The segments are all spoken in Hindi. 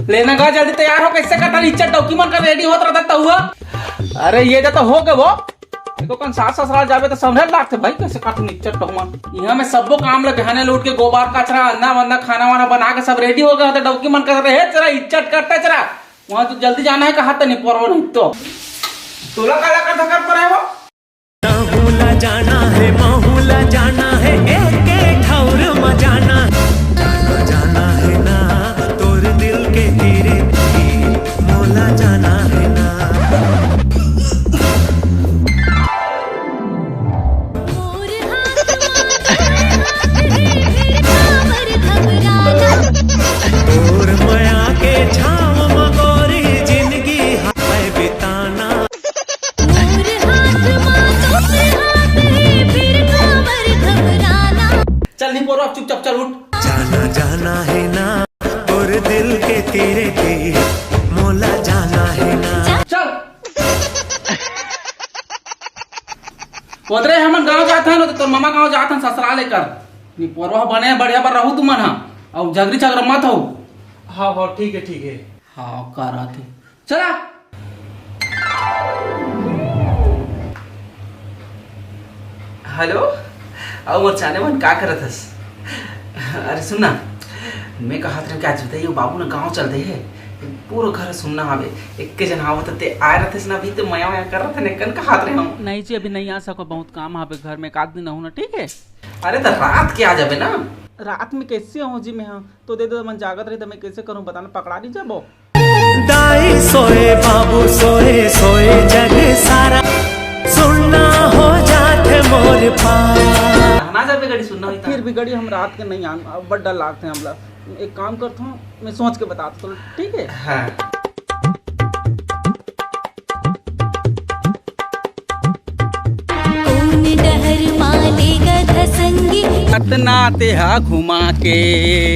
लेना गा जल्दी तैयार हो। कैसे करता नीचे डॉक्यूमेंट का रेडी होत रहता हुआ। अरे ये तो हो गए वो देखो कौन सास ससुराल जावे तो समझ लागते भाई कैसे काटे नीचे डॉक्यूमेंट। यहाँ में सबको काम लगे हने लूट के गोबर कचरा अन्ना वन्ना खाना वाना बना के सब रेडी हो गए होते डॉक्यूमेंट कर रहे हैं। जरा इज्जत करता जरा वहां तो जल्दी जाना है कहा नहीं परवा नहीं तो तोला काला कर धक्का पर है वो माहूला जाना है माहूला जाना है एक ठौर मजाना जाना है ना तोर दिल के तीरे मोला जाना है ना। तोर माया के छाव मगोरी जिंदगी है बिताना। चल नहीं पोरो अब चुपचाप चल उठ। जाना जाना है ना तोर दिल के तेरे पे मोला जाना है ना। चल उधरे हम गांव जाते हैं तो मामा गांव जाते हैं ससुराल लेकर नहीं पोरवा बने बढ़िया पर रहू तुमन हाँ और झगड़ी झगड़ा मत हो। हाँ हाँ ठीक है ठीक है। हाँ करा थे चला। हेलो अब मोर जाने मन का करत हस। अरे सुनना मैं कहा था क्या चलते ये बाबू ना गांव चलते है पूरा घर सुनना हवे एक के जन आवत ते आए रहते ना अभी तो मया मया कर रहे थे कन कहा थे हम नहीं जी अभी नहीं आ सको बहुत काम है घर में एक आध दिन रहूँ ना ठीक है। अरे तो रात के आ जाबे ना। रात में कैसे हो जी मैं हाँ तो दे दो मन जागत रही तो मैं कैसे करूँ बताना पकड़ा दी जब दाई सोए बाबू सोए सोए जग सारा सुनना हो जाते मोर पास ना जाबे गड़ी सुनना हुई फिर भी गड़ी हम रात के नहीं आन अब बड़ा डर लागते हैं हमला। एक काम करता हूँ मैं सोच के बताता हूँ ठीक है। हाँ अतना तेहा घुमा के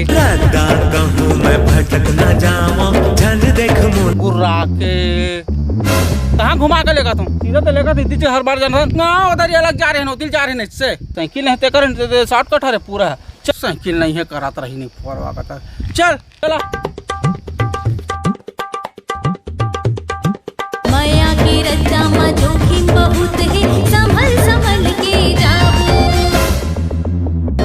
रद्दा कहूँ मैं भटक न जाऊँ झन देख बुर्रा के कहाँ घुमा के लेगा तुम सीधा तो लेगा दीदी हर बार जाना ना उधर ये अलग जा रहे हैं जा रहे हैं इससे साइकिल नहीं कर शॉर्टकट है पूरा है। चल साइकिल नहीं है कराता रही नहीं परवा का चल चला। माया की रच्चा में जोखिम बहुत है संभल संभल के जाओ।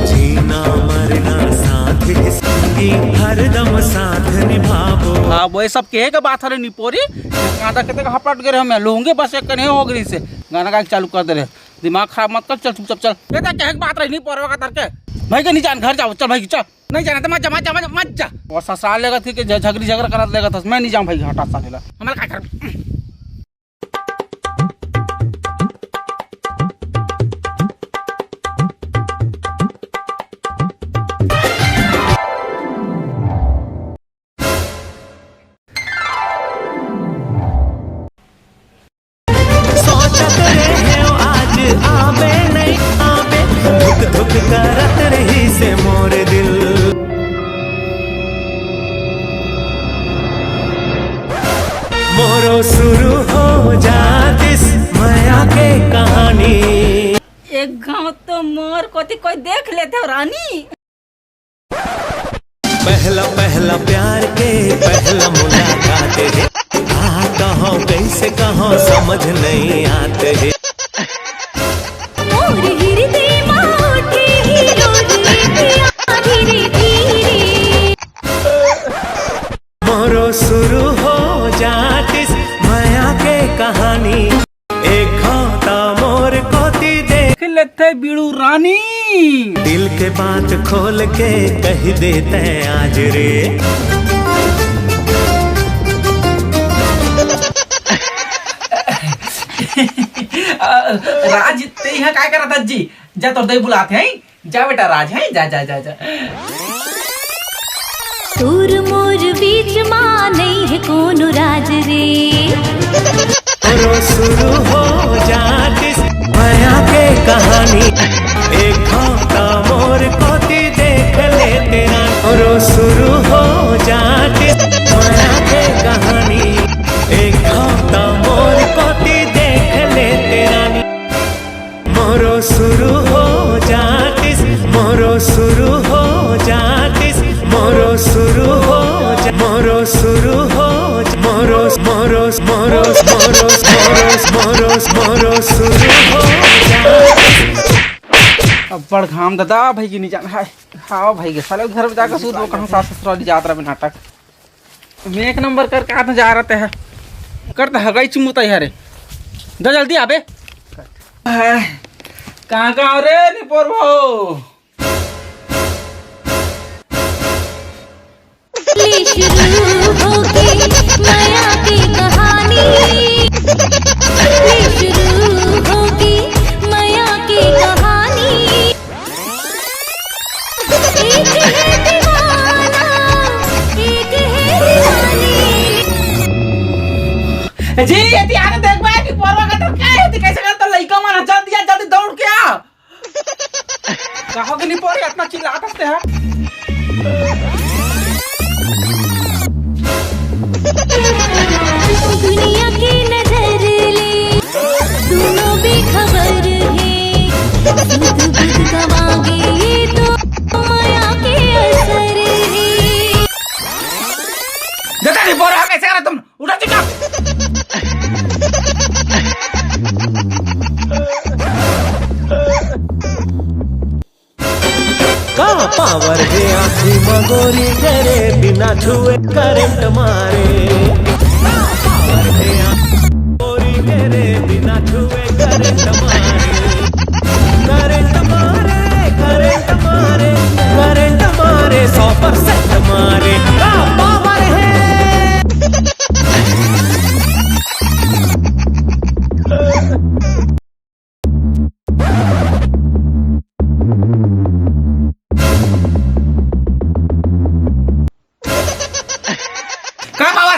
जीना मरना साथ संगी हरदम साथ निभाओ। हाँ वो सब कहे के बात है निपोरी कांदा कहते हपट गए हमें लोगे बस एक कने हो गई से गाना गा चालू कर दे रहे दिमाग खराब मत कर। चल चुपचाप चल ये तो कहे बात रही नहीं परवा का तरके भाई के नहीं जान घर जाओ चल भाई चल नहीं जाना तो मत जा मत जा मत जा और ससुराल लेगा थी कि झगड़ी झगड़ा करा लेगा था मैं नहीं जाऊँ भाई हटा सा लेला हमारा क्या कर। आबे नहीं आबे धुक धुक करत रही से मोर दिल मोरो शुरू हो जातिस माया के कहानी। एक गांव तो मोर कोती कोई देख लेते हो रानी। पहला पहला प्यार के पहला मुलाकात है कहो कैसे कहो समझ नहीं आते है। मोरो शुरू हो जातिस माया के कहानी एक खाता मोर कोती देख लेते बीड़ू रानी दिल के बात खोल के कह देते आज रे। राज ते यहाँ काय करत हस जी जा तो दई बुलाते हैं जा बेटा राज है जा जा जा जा। तूर मोर बीच मां नहीं है कौन राज रे। मोरो शुरू हो जातिस माया के कहानी एक खाता मोर कोती देख ले तेरा। मोरो शुरू हो जातिस माया के कहानी एक खाता मोर कोती देख ले तेरा। मोरो शुरू हो जातिस मोरो शुरू हो जातिस मोरो मोरो मोरो मोरो मोरो शुरू हो जा। अब बड़ घाम दादा भाई की नहीं जाना है। हाँ भाई के साले घर में जाकर सूद वो कहाँ सास ससुराली यात्रा में नाटक मैं एक नंबर करके आते जा रहते हैं करते है गई चुमुता यारे जा जल्दी आबे कहाँ कहाँ रे निपोर भाऊ शुरू होगी माया की कहानी शुरू होगी माया की कहानी एक है दीवाना एक है दीवानी जी ये यार देख भाई निपोर का तो क्या है कैसे करता लइका माना जल्दी दौड़ के आ कहो कि निपोर इतना चिल्लाते हैं दुनिया की नजर ले दोनों बेखबर है दूध गवागे ये तो माया के असर है जता निपोर कैसे करा तुम उठा चुका का पावर है आँखी मगोरी तेरे बिना छुए करंट मारे का पावर है आँखी मगोरी तेरे बिना छुए करंट मारे करंट मारे करंट मारे करंट मारे 100% मारे का पावर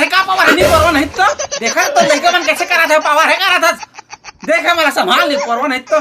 है का पावर है नहीं परवा नहीं तो देखा तो लड़का मन कैसे करा था पावर है करा था देखा मला संभाल नहीं परवा नहीं तो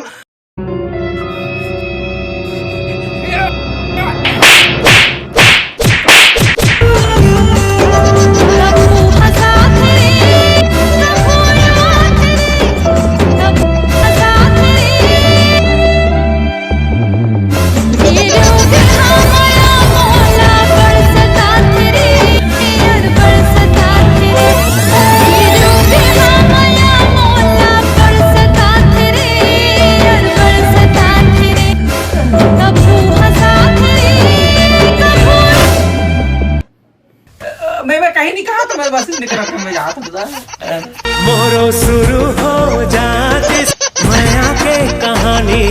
मैं कहीं नहीं कहा तो मैं बस निकल रहा था मैं जाता था मोरो शुरू हो जाती माया के कहानी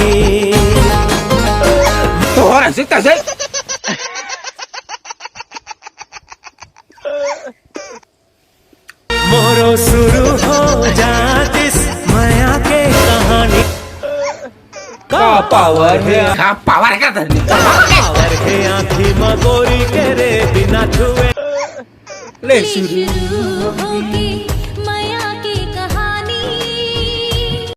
तो हो रहा कैसे मोरो शुरू हो जाती माया के कहानी का पावर है का पावर है का पावर है आँखी मगोरी तेरे बिना छुए ले शुरू